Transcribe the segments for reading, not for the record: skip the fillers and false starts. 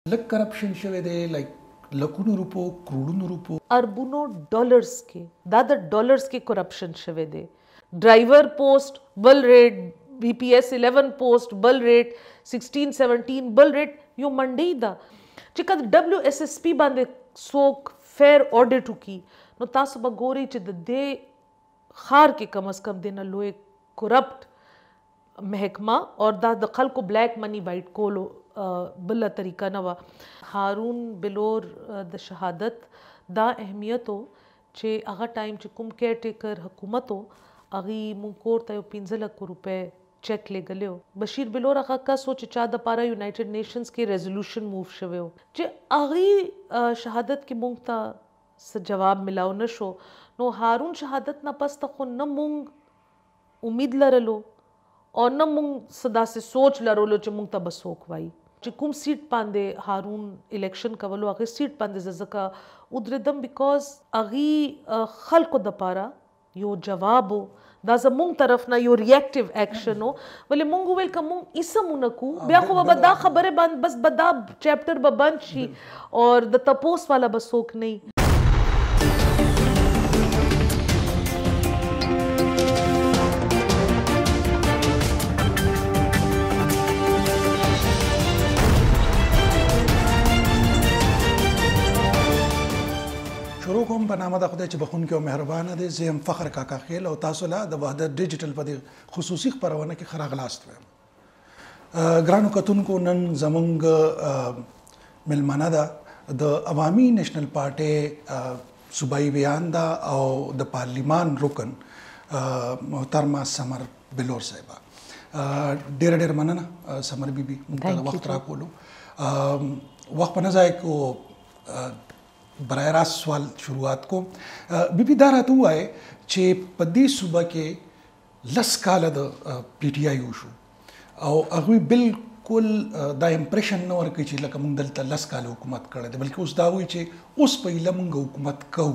लग करप्शन शवे they like लखों रुपो करोड़ों रुपो अरबों डॉलर्स के दादा डॉलर्स के करप्शन शवे दे ड्राइवर पोस्ट बल रेट BPS 11 पोस्ट बल रेट 16-17 बल रेट यो मंडे दा चिकद WSSP बांधे सोक फेयर ऑडिट की नो तासु बगोरी चिद दे खार के कम अज कम देना लोए करप्ट महकमा और दा दखल को ब्लैक मनी वाइट कोलो बिल्ला तरीका नवा हारून बिलोर द शहादत दा अहमियत हो चे आगा टाइम चे कुम केयर टेकर हुकूमत हो अगी मुंकोर तयो 15 लाख रुपए चेक ले गले हो बशीर बिलोर आगा का सोच चा द पारा यूनाइटेड नेशंस के रेजोल्यूशन मूव शवे हो चे अगी शहादत के मुंगता जवाब मिलाओ नशो नो हारून शहादत ना पस तखो न मुंग उम्मीद लरलो और न मुंग सदा से सोच लरोलो चे मुंग ता बसोक वाई चे कुम सीट पांदे हारून इलेक्शन कवलो आगे सीट पांदे जज़का उद्रदम बिकॉज अगी खल को दपारा यो जवाब हो दाज़ा मुंग तरफ ना यो रिएक्टिव एक्शन हो वले मुंग वेलकम मुंग इसा मुनकू ब्याखो बदा खबरें बंद बस बदा चैप्टर बंद शी और द तपोस वाला बसोक नहीं शुरू कोम बनामा दा खुदे च बखुन के मेहरबान दे जेम फखर काका खेल और तासुला द वहदत डिजिटल पदे खुसूसी परवाना के खरागलास्त वे ग्रानो कतुन को नन जमंग मिलमाना दा द अवामी नेशनल पार्टी सूबाई बयान दा और द पार्लिमान रुकन मोहतरमा समर बिलोर साहिबा डेरा डेरा मनना समर बीबी मुंतला वक्त रा कोलो वक्त पना जाए को बराह रास्त सवाल शुरुआत को बीबी दारा तो हुआ है चे पदी सुबह के लस काल द PTI यूशु और अगवी बिल्कुल दा इम्प्रेशन न और किसी लका मुंगदल ता लस काल हुकूमत कर दे बल्कि उस दावी चे उस पहिला मुंग हुकूमत कहू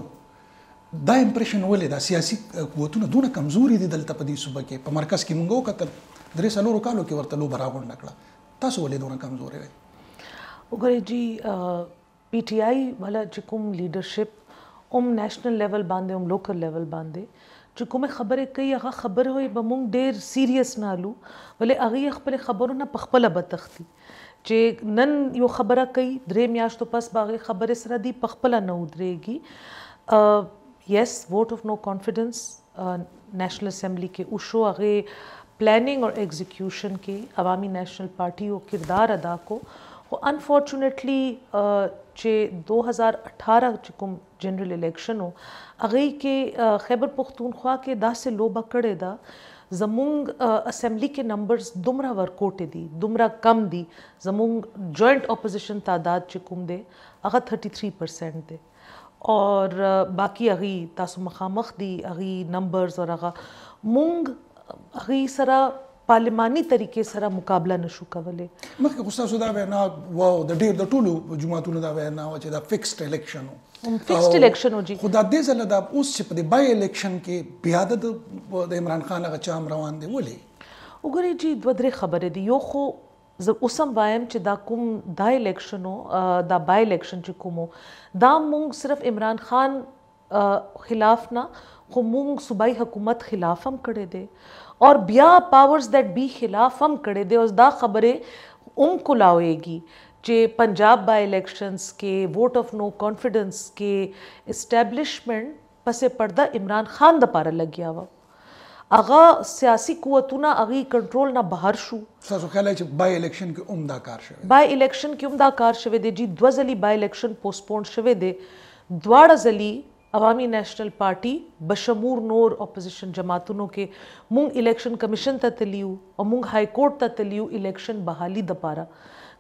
दा इम्प्रेशन वाले दा सियासी कुवतु न दूना कमजोरी दी दलता पदी सुबह के पमरकस की मुंगो का तब दरे सालों रुकालो के वर्तलो बराबर नकला तासो वाले दूना कमजोरी है उगरे जी PTI वाला चिकुम लीडरशिप उम नेशनल लेवल बांधे उम लोकल लेवल बांधे चिकुम खबर कई अगा खबर हो बमुंग डेर सीरियस नालू वले अगी खपले खबरों ना पखपला बतख्ती चे नन यो खबर कई द्रे म्याश तो पस बागे खबर सरदी पखपला न उदरेगी यस vote of no confidence national assembly के उशो अगे प्लानिंग और एग्जीक्यूशन के अवामी नेशनल पार्टी को किरदार अदा को अनफॉर्चुनेटली चे 2018 चिकुम जनरल इलेक्शन हो अगई के खैबर पुख्तूनख्वा के दा से लो बकड़े दा जमुंग असेंबली के नंबर्स दुमरा वर्कोटे दी दुमरा कम दी जमुंग जॉइंट अपोजिशन तादाद चिकुम दे अगा 33% दे और बाकी अगी तासु मखामख दी अगी नंबर्स और अगा मुंग अगी सरा पार्लिमानी तरीके सरा मुकाबला नशु कवले मख गुस्सा सुदा वे ना वो द डे द टुलू जुमातु न दा वे ना वचे दा फिक्स्ड इलेक्शन हो फिक्स्ड इलेक्शन हो जी खुदा दे जला दा उस से पदे बाय इलेक्शन के बियादत द इमरान खान का चाम रवान दे बोले उगरे जी द्वदरे खबर दी यो खो उसम वायम च दा कुम दा इलेक्शन हो दा बाय इलेक्शन च कुमो दा मुंग सिर्फ इमरान खान खिलाफ ना खो मुंग सूबाई हुकूमत खिलाफ हम करे दे और बिया पावर्स दैट बी खिलाफ हम करे दे उस दा खबरें उनको लाएगी जे पंजाब बाय इलेक्शंस के वोट ऑफ नो कॉन्फिडेंस के इस्टेब्लिशमेंट पसे पर्दा इमरान खान द पारा लग गया वा अगा सियासी कुवतुना अगी कंट्रोल ना बाहर शू सासो ख्याल है बाय इलेक्शन के उम्दा कार शवे बाय इलेक्शन के उम्दा कार शवे दे जी द्वजली बाय इलेक्शन पोस्टपोन शवे दे द्वाड़ा जली अवामी नेशनल पार्टी बशमूर नोर अपोजिशन जमातुनों के मुंग इलेक्शन कमीशन तलियू और मुंग हाई कोर्ट तलियू इलेक्शन बहाली दपारा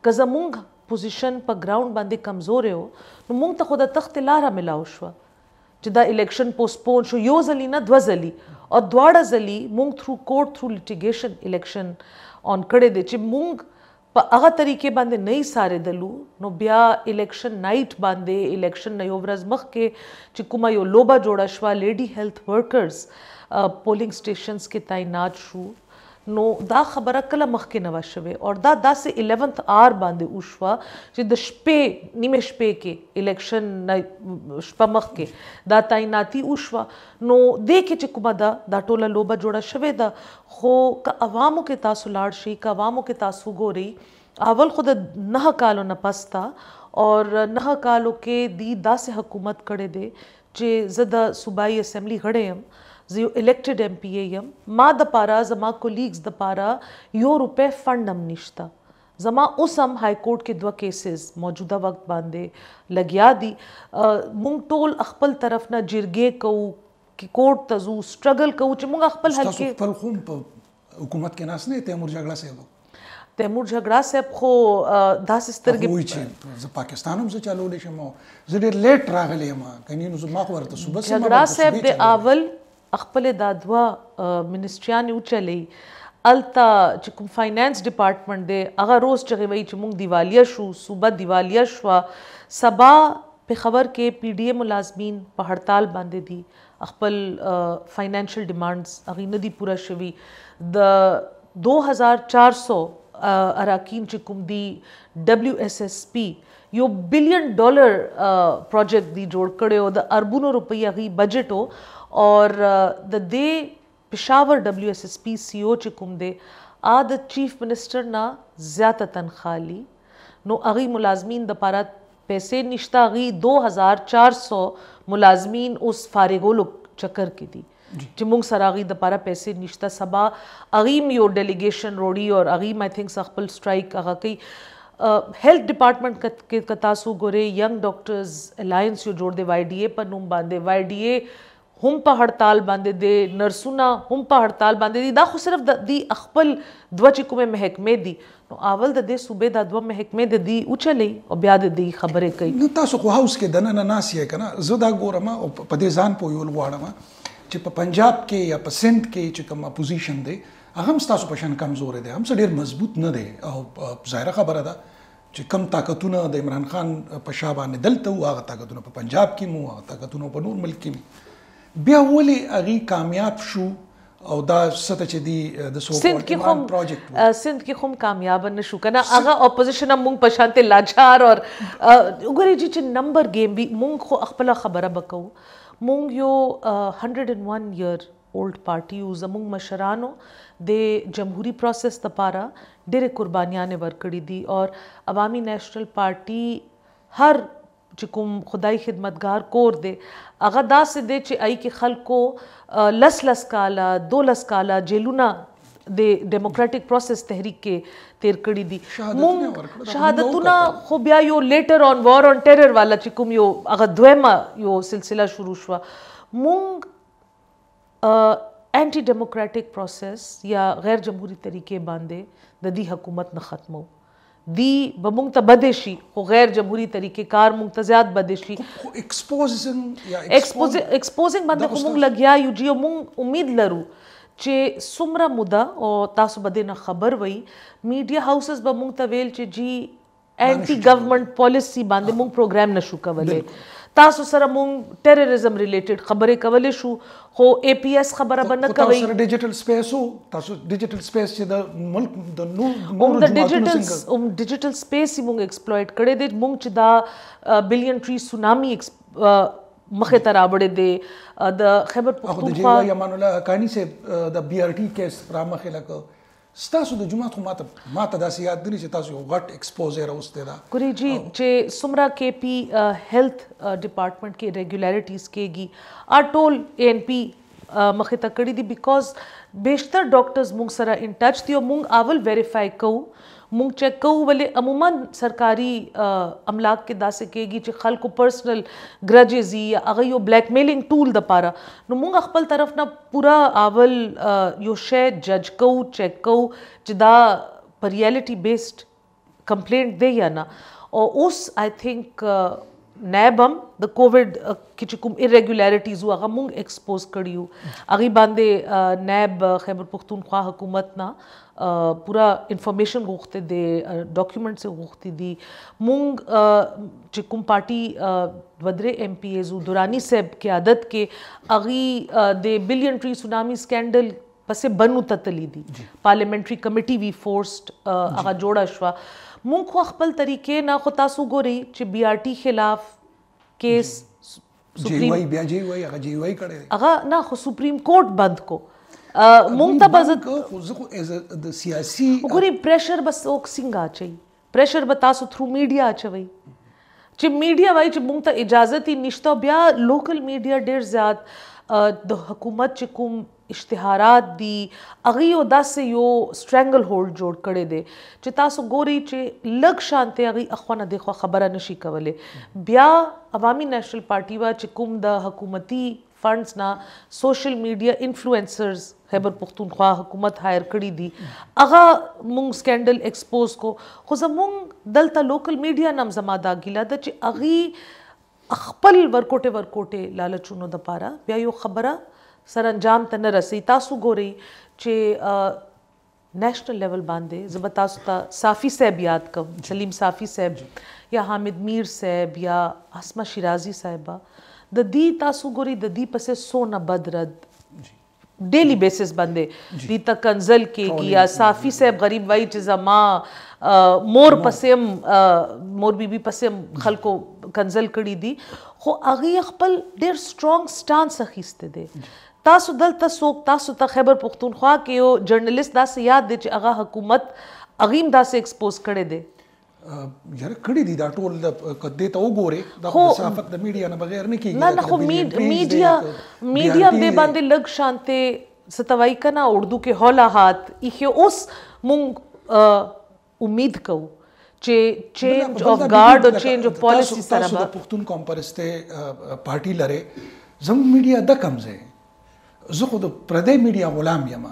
कजा मुंग पोजीशन पर ग्राउंड बांधे कमजोर हो तो मुंग तक खुदा तख्त लारा मिला उशवा जिदा इलेक्शन पोस्टपोन शो यो जली ना द्वजली और द्वाड़ा जली मुंग through court through litigation election on कड़े दे चे मुंग अगा तरीके बांधे नई सारे दलू नो ब्या इलेक्शन नाइट बांधे इलेक्शन नयोवरज मख के चिकुमा यो लोबा जोड़ा शवा lady health workers polling stations के तैनात शू नो दा खबरा कला मखके नवा शवे और दा से 11th आर बांधे उशवा जे द शपे निमे शपे के इलेक्शन न शपा मखके दा ताइनाती उशवा नो देखे चे कुमा दा टोला लोबा जोड़ा शवे दा खो का अवामो के तासु लाड़शी का अवामो के तासु गोरी अवल खुद नह कालो न पस्ता और नह कालो के दी दा से हुकूमत करे दे जे ज़दा सूबाई असेंबली घड़े हम जो इलेक्टेड MPA यम मा द पारा जमा कोलीग्स द पारा यो रुपए फंड हम निश्ता जमा उस हम हाई कोर्ट के 2 केसेस मौजूदा वक्त बांधे लगिया दी मुंग टोल अखपल तरफ ना जिरगे कऊ कि कोर्ट तजू स्ट्रगल कऊ च मुंग अखपल हल्के फल खूम हुकूमत के नास ने तैमूर झगड़ा से वो तैमूर झगड़ा से खो दास स्तर के हुई छे पाकिस्तान हम से चालू ले शमो जडे लेट रागले ma कनी नु मा खबर तो सुबह से झगड़ा से दे आवल अखपल दादवा मिनिस्ट्रियान उचले अलता चिकुम फाइनेंस डिपार्टमेंट दे अगर रोज चगे वही चिमुंग दिवालिया शू सुबह दिवालिया शवा सबा पे खबर के PDA मुलाजमीन पर हड़ताल बांधे दी अखपल फाइनेंशियल डिमांड्स अगी नदी पूरा शवी द 2400 अराकीन चिकुम दी WSSP यो $1 बिलियन प्रोजेक्ट दी जोड़ कड़े हो द अरबों रुपया अगी बजट हो और the they Peshawar WSSP CO चिकुम दे आद चीफ मिनिस्टर ना ज़्यादा तनख्वाह ली नो अगी मुलाजमीन द पारा पैसे निश्ता अगी 2400 मुलाजमीन उस फारिगोलो चक्कर की दी चिमुंग सरागी द पारा पैसे निश्ता सबा अगीम यो डेलीगेशन रोड़ी और अगीम आई थिंक सखपल स्ट्राइक अगा कई हेल्थ डिपार्टमेंट के कतासु गोरे यंग डॉक्टर्स अलायंस यो जोड़ दे YDA पर नुम बांधे YDA हम पर हड़ताल बांधे दे नरसुना हम पर हड़ताल बांधे दी दा खु सिर्फ दी अखपल द्वा चिकु में महकमे दी तो आवल दे सूबे दा द्वा महकमे दे दी उचले और ब्याद दी खबरें कई न तासु को हाउस के दना नासिए कना जदा गोरमा पदेजान पो योल वाड़मा चे पंजाब के या सिंध के चिकम अपोजिशन दे हम तासु पशान कमजोर दे हम से ढेर मजबूत न दे ज़ाहिर खबर दा चे कम ताकतुना दे इमरान खान पशाबा ने दलता हुआ ताकतुना पंजाब की मुँह ताकतुना पर नूर मुल्क की बिया वली अगी कामयाब शू और दा सतचे दी the so called project Sindh की खुम कामयाब न शू कना आगा ऑपोजिशन मुंग पशानते लाचार और उगरे जी नंबर गेम भी मुंग खो अखपला खबर बकऊ मुंग यो 101 ईयर ओल्ड पार्टी यूज मुंग मशरानो दे जमहूरी प्रोसेस तपारा डेरे कुर्बानियां ने वर्कड़ी दी और अवामी नेशनल पार्टी हर चिकुम खुदाई खिदमतगार कोर दे अगदा से दे चे आई के खल को लस काला 2 लस काला जेलुना दे डेमोक्रेटिक प्रोसेस तहरीक के तेरकड़ी दी मुंग शहादतुना खुबिया यो letter on war on terror वाला चिकुम यो अगर द्वेमा यो सिलसिला शुरू हुआ मुंग एंटी डेमोक्रेटिक प्रोसेस या गैर जमहूरी तरीके बांधे ददी हुकूमत न ख़त्म हो दी बमुंग त बदेशी हो गैर जमहूरी तरीके कार मुंतज़ात बदेशी एक्सपोजिंग बंदे को मुंग लगिया यूजियो मुंग उम्मीद लरू चे सुमरा मुदा और तासु बदे न खबर वही मीडिया हाउसेस बमुंग तवेल चे जी एंटी गवर्नमेंट पॉलिसी बांधे मुंग प्रोग्राम नशु कवले तासु सर मुंग टेररिज्म रिलेटेड खबरें कवले शु हो APS खबर बन कवई तासु डिजिटल स्पेस हो तासु डिजिटल स्पेस चे द मुल्क द नू डिजिटल स्पेस ही मुंग एक्सप्लॉइट करे दे मुंग चिदा बिलियन ट्री सुनामी मखे तराबड़े दे द खैबर पख्तूनख्वा यमानुल्लाह हकानी से द BRT केस रामखेला को स्तासु द जुमा तो माता दासी याद नहीं तासु गट एक्सपोजर उस तेरा कुरी जी चे सुमरा KP हेल्थ डिपार्टमेंट के रेगुलरिटीज केगी आ टोल ANP मखे तकड़ी दी बिकॉज बेशतर डॉक्टर्स मुंग सरा इन टच थी और मुंग आवल वेरीफाई कऊ मुंग चेक कऊ वाले अमूमन सरकारी अमलाक के दासे केगी चे खल को पर्सनल ग्रजेजी या अगर यो ब्लैकमेलिंग टूल द पारा नो मुंग अखपल तरफ ना पूरा आवल यो शे जज कऊ चेक कऊ जिदा पर रियलिटी बेस्ड कंप्लेंट दे या ना और उस आई थिंक नैबम द कोविड की चिकुम इरेगुलरिटीज हुआ अगर मुंग एक्सपोज करी हूँ अगी बांधे नैब खैबर पख्तूनख्वा हुकूमत ना पूरा इंफॉर्मेशन गोखते दे डॉक्यूमेंट से गोखती दी मुंग चिकुम पार्टी वदरे MPAs दुरानी सेब के आदत के अगी दे बिलियन ट्री सुनामी स्कैंडल پسې بنو تتلی دي پارلیمنټري کمیټي وی فورسډ هغه جوړه شوه مونږ خو خپل طریقې نه خو تاسو ګورئ چې بي آر ټي خلاف کیس هغه نه خو سپریم کورټ بند کو مونږ ته به سیاسي ګورئ پریشر به څوک څنګه اچوي پریشر به تاسو تھرو میډیا اچوئ چې میډیا وایي چې مونږ ته اجازت یې نشته بیا لوکل میډیا ډېر زیات د حکومت چې کوم اشتهارات دي هغه یو داسې یو سټرنګل هولډ جوړ کړی دی چې تاسو ګورئ چې لږ شانته هغه اخوانه دی خو خبره نشي کولی بیا عوامي نیشنل پارټي وا چې کوم د حکومتي فنډز نه سوشل میډیا انفلوئنسرز خیبر پختونخوا حکومت هایر کړي دي هغه مونږ سکینډل ایکسپوز کو خو زمونږ دلته لوکل میډیا نم زما دا ګیله ده چې هغې خپل ورکوټې لالچونو دپاره بیا یو خبره سر انجام ته نه رسي تاسو ګورئ چې نیشنل لیول باندې زه به تاسو ته صافي صاحب یاد کوم سلیم صافي صاحب یا حامد میر صاحب یا اسما شیرازي صاحبه د دې تاسو ګورئ د دې پسې سونه بدرد ډیلی بیسس باندې دې ته کنزل کېږي یا صافي صاحب غریب وایي چې زما مور پسې مور بیبي پسې خلکو کنزل کړي دي خو هغې خپل ډېر سټرانګ سټانس اخیستی دی تاسو دلته څوک تاسو ته خیبر پختونخوا کې یو جرنلست داسې یاد دی چې هغه حکومت هغې هم داسې ایکسپوز کړی دی یاره کړي دي دا ټول دې ته وګورئ دا صحافت د میډیا نه بغیر نه کېږي نه خو میډیا دې باندې لږ شانته ستوي کنه اردو کې هولا هات ایخه اوس مونږ امید کوو چې چینج اف گارد او چینج اف پالیسی سره به پښتون قوم پرسته پارټي لري زموږ میډیا د کم ځای زه خو د پردی میډیا غلام یم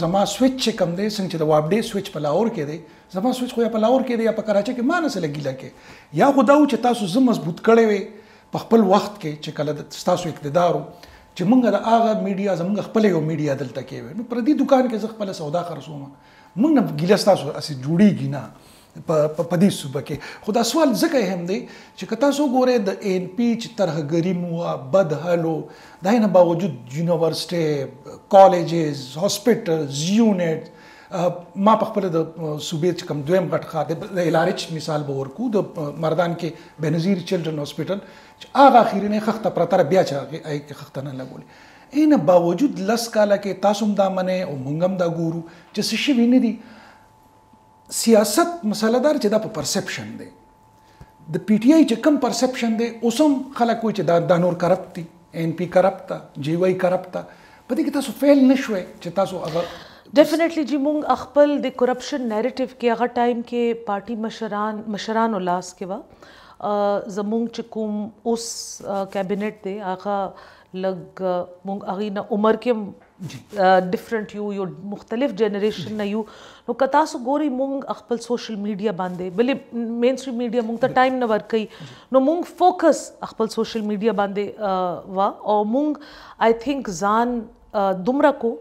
زما سویچ چې کم دی څنګه چې د واپډې سویچ په لاهور کې دی زما سویچ خو یا په لاهور کې دی یا په کراچۍ کې ما نه څه لګیله کې یا خو دا و چې تاسو زه مضبوط کړی وی په خپل وخت کې چې کله ستاسو اقتدار و چې مونږ د هغه میډیا زمونږ خپل یو میډیا دلته کې وی نو پردي دکان کې زه خپله سودا خرڅوم مونږ نه ګیله ستاسو هسې جوړېږي نه په دې صوبه کې خو دا سوال ځکه هم دی چې که تاسو ګورئ د ان پی چې ترهګري مو بد حال و د هغې نه باوجود یونیورسټۍ کالجز هاسپټلز یونټ ما په خپله د صوبې چې کوم دویم غټ ښار دی د الارچ مثال به ورکو د مردان کې بېنظیر چلډرن هاسپټل چې هغه اخرینۍ خښته پرته ده بیا چې هغې کې خښته نه لګولې این باوجود لس کاله کې تاسو هم دا منئ او موږ هم دا ګورو چې څه شوي نه دي سیاست مسله دار چې دا په پرسپشن دی د پی ټی آی چې کم پرسپشن دی اوس هم خلک وایي چې دا نور کرپټ دي ان پی کرپټ ده جی واي کرپټ ده په دې کې تاسو فیل نه شوئ چې تاسو هغه ډیفینیټلی جی مونږ خپل د کرپشن نیریټیو کې هغه ټایم کې پارټي مشرانو لاس کې وه زمونږ چې کوم اوس کابینټ دی هغه لږ مونږ هغې نه عمر کې ډفرنٹ یو مختلف جنریشن نه یو نو که تاسو ګورئ مونږ خپل سوشل میډیا باندې بلې مین سټریم میډیا مونږ ته ټایم نه ورکوي نو مونږ فوکس خپل سوشل میډیا باندې وا او مونږ آی تھنک ځان دومره کو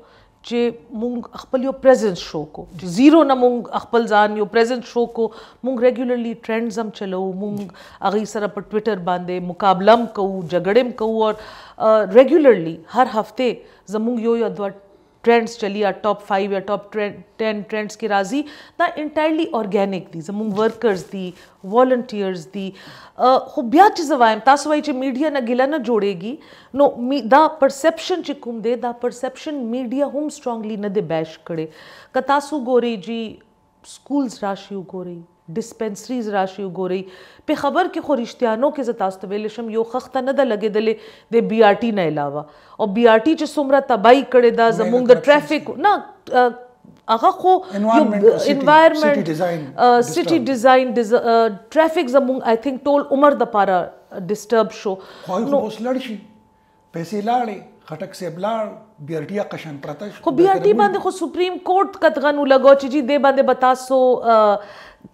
چې مونږ خپل یو پریزنس شو کو چې زیرو نه مونږ خپل ځان یو پریزنس شو کو مونږ ریګولرلی ټرینډز هم چلو مونږ هغې سره په ټویټر باندې مقابله هم کوو جګړې هم کوو اور ریګولرلی هر هفته زمونږ یو دوه ټرینډز چلی یا ټاپ 5 یا ټاپ 10 ټرینډز کې راځي دا انټایرلی ارګینک دي زمونږ ورکرز دي والنټیرز دي خو بیا چې زه وایم تاسو وایي چې میډیا نه ګیله نه جوړېږي نو دا پرسپشن چې کوم دی دا پرسپشن میډیا هم سټرانګلی نه دی بیش کړی که تاسو ګورئ جی سکولز راشي وګورئ ډسپنسریز راشي وګورئ په خبر کې خو رښتیانو کې زه تاسو ته ویلی شم یو خښته نه ده لګېدلې د بي آر ټي نه علاوه او بي آر ټي چې څومره تباهي کړې ده زموږ د ټرافیک نه هغه خو انوایرمنټ سټي ډیزاین ټرافیک زموږ آی تھنک ټول عمر دپاره ډسټرب شو نو اوس لړ شي پیسې لاړې خټک صاحب لاړ بي آر ټي قشن پرته خو بي آر ټي باندې خو سپریم کورټ قطغن ولګو چې جی دې باندې به تاسو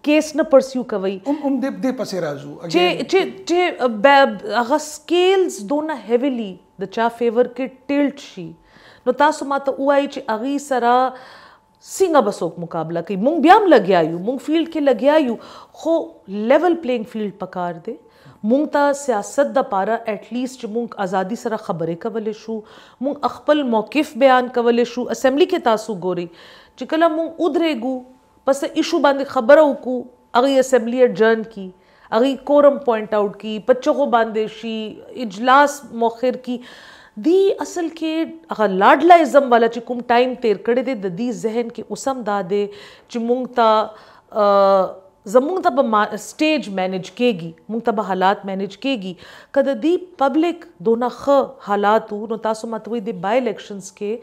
کیس نه پرسیو کوي دې پسې راځو چې هغه سکیلز دونه هیویلی د چا فیور کې ټیلټ شي نو تاسو ماته ووایي چې هغې سره सिंगा बसोक मुकाबला की मुंग ब्याम लगे आयु मुंग फील्ड के लगे आयु खो लेवल प्लेइंग फील्ड पकार दे मुंग ता सियासत द पारा एटलीस्ट मुंग आज़ादी सरा खबरें कवले शू मुंग अखपल मौकिफ बयान कवले शू असेंबली के तासु गोरी चिकला मुंग उधरेगू बस इशू बांधे खबर उकू अगी असेंबली एडजर्न की अगी कोरम पॉइंट आउट की बच्चों को बांदेशी इजलास मौखिर की दी असल के अगर लाडला इज़म वाला चिकुम टाइम तेर कड़े दे दी जहन के उसम दादे चिमुंग ता जमुंग तब स्टेज मैनेज केगी मुंग तब हालात मैनेज केगी कद दी पब्लिक दोना ख हालात नो तासु मतवी दे बाय इलेक्शंस के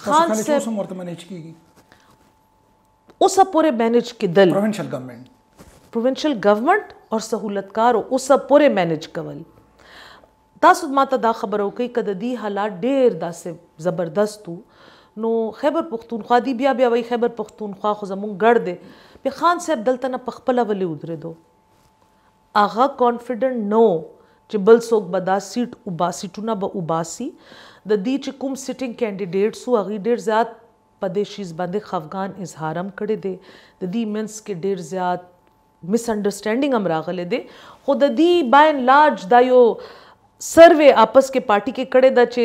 खान से मैनेज केगी उस पूरे मैनेज के दल प्रोविंशियल गवर्नमेंट और सहूलतकार उस पूरे मैनेज कवल तासु माता दा खबर हो कई कद दी हालात डेर दा से ज़बरदस्त नो खैबर पख्तूनख्वा दी बिया बिया वही खैबर पख्तूनख्वा खुजमुंग गढ़ दे पे खान साहब दलतना पखपला वले उधरे दो आगा कॉन्फिडेंट नो चिबल सोक बदा सीट उबासी टूना ब उबासी द दी चिकुम सिटिंग कैंडिडेट सु अगी डेर ज़्याद पदेशीज बंदे खफगान इजहारम करे दे द दी मींस के डेर ज़्याद मिसअंडरस्टैंडिंग अमरा गले दे खुद दी बाय एंड लार्ज दायो सर्वे आपस के पार्टी के कड़े दा चे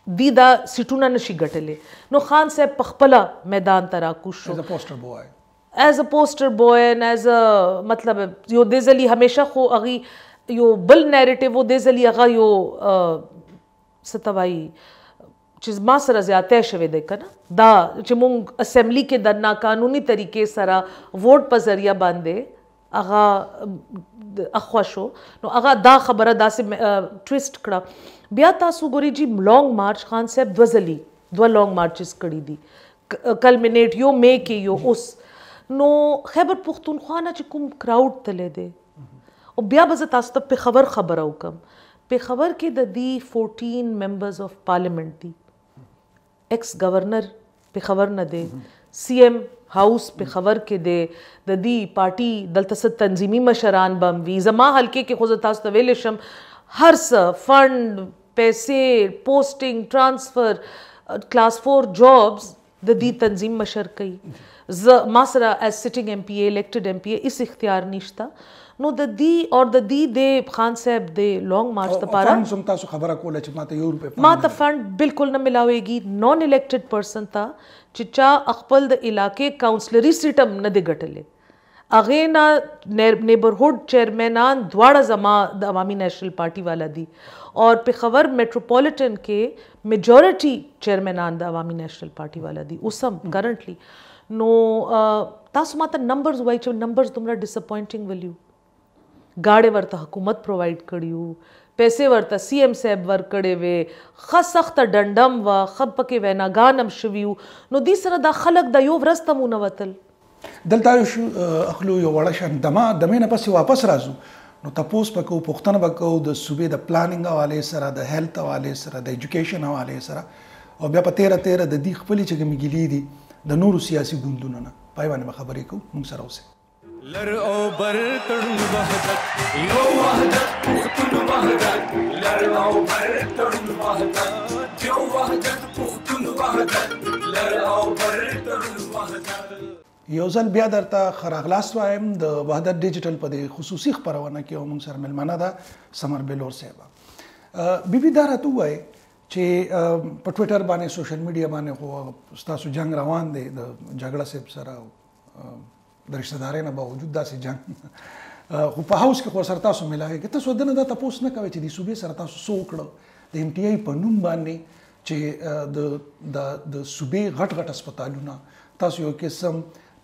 दीदा सिटूना नशी गटले नो खान साहब पखपला मैदान तराकुश as a poster boy and as a मतलब यो देजली हमेशा खो अगी यो बल नैरेटिव वो देजली अगा यो सतवाई चीज मा सरा ज्यादा शवे देखा ना दा चिमुंग असेंबली के दन्ना कानूनी तरीके सरा वोट पर जरिया बांधे अगा अख्वाशो नो अगा दा खबर दा से ट्विस्ट कड़ा बिया तासु गोरी जी लॉन्ग मार्च खान साहब द्वजली दो लॉन्ग मार्चेस कड़ी दी कल्मिनेट यो मे के यो उस नो खैबर पुख्तूनख्वा ना चिकुम क्राउड तले दे और बिया बज़ तासु तब पे खबर औकम पे खबर के दी 14 members of parliament the x governor पे खबर न दे सीएम हाउस पे खबर के दे दी पार्टी दलतसद तंजीमी मशरान बम वी जमा हल्के के खुजतास तवेलशम हर फंड पैसे पोस्टिंग ट्रांसफ़र क्लास 4 जॉब्स दी तंजीम मशर कई मासरा as sitting MPA elected MPA इस इख्तियार निश्ता नो दी और दी दे खान साहब दे लॉन्ग मार्च तपारा खबर को माता फंड बिल्कुल न मिलावेगी नॉन इलेक्टेड पर्सन था चिचा अखपल द इलाके काउंसलरी सीटम न दे गटले अगे ना नेबरहुड चेयरमैनान द्वाड़ा जमा द अवामी नेशनल पार्टी वाला दी और पे खबर मेट्रोपॉलिटन के मेजॉरिटी चेयरमैनान द अवामी नेशनल पार्टी वाला दी उसम करंटली नो तासु माता नंबर्स वाई चो नंबर्स तुमरा डिसअपॉइंटिंग वैल्यू गाड़े वर्ता हुकूमत प्रोवाइड करियो पैसे वर्ता सीएम साहब वर कड़े वे सख्त डंडम व खब के वे नागानम शवियू नो दी सरा दा खलक दा यो व्रस्तम नवतल दलतायुश अखलू यो वड़शन दमे न पस वापस राजू नो तपोस पको पुख्तन बको द सूबे द प्लानिंग वाले सरा द हेल्थ वाले सरा द एजुकेशन वाले सरा और बिया तेरा द दी खपली चगे मिगिली दी द नूर सियासी गुंदुना ना पाइवाने खबरे को मुंग सरा उसे लर ओ बर तड़ुन वहदत यो वहदत पुख्तुन वहदत लर ओ बर तड़ुन वहदत यो वहदत पुख्तुन वहदत लर ओ बर तड़ुन वहदत योजल बिया दरता खरागलास वायम द वहदत डिजिटल पदे खुसूसी खबरवाना के उमंग सर मेलमाना दा समर बेलोर सेवा बीबी दारा तू है चे पर ट्विटर बाने सोशल मीडिया बाने को स्तासु जंग रवान दे द झगड़ा से सरा द रिश्तेदारे ना बावजूद दा से जंग को हाउस के को सरता सो मिला है कि तसो दन दा तपोस न कवे ची दी सुबे सरता सो सोकड़ द एमटीआई पनुम बाने चे द सुबे घट अस्पतालुना तसो यो किस्म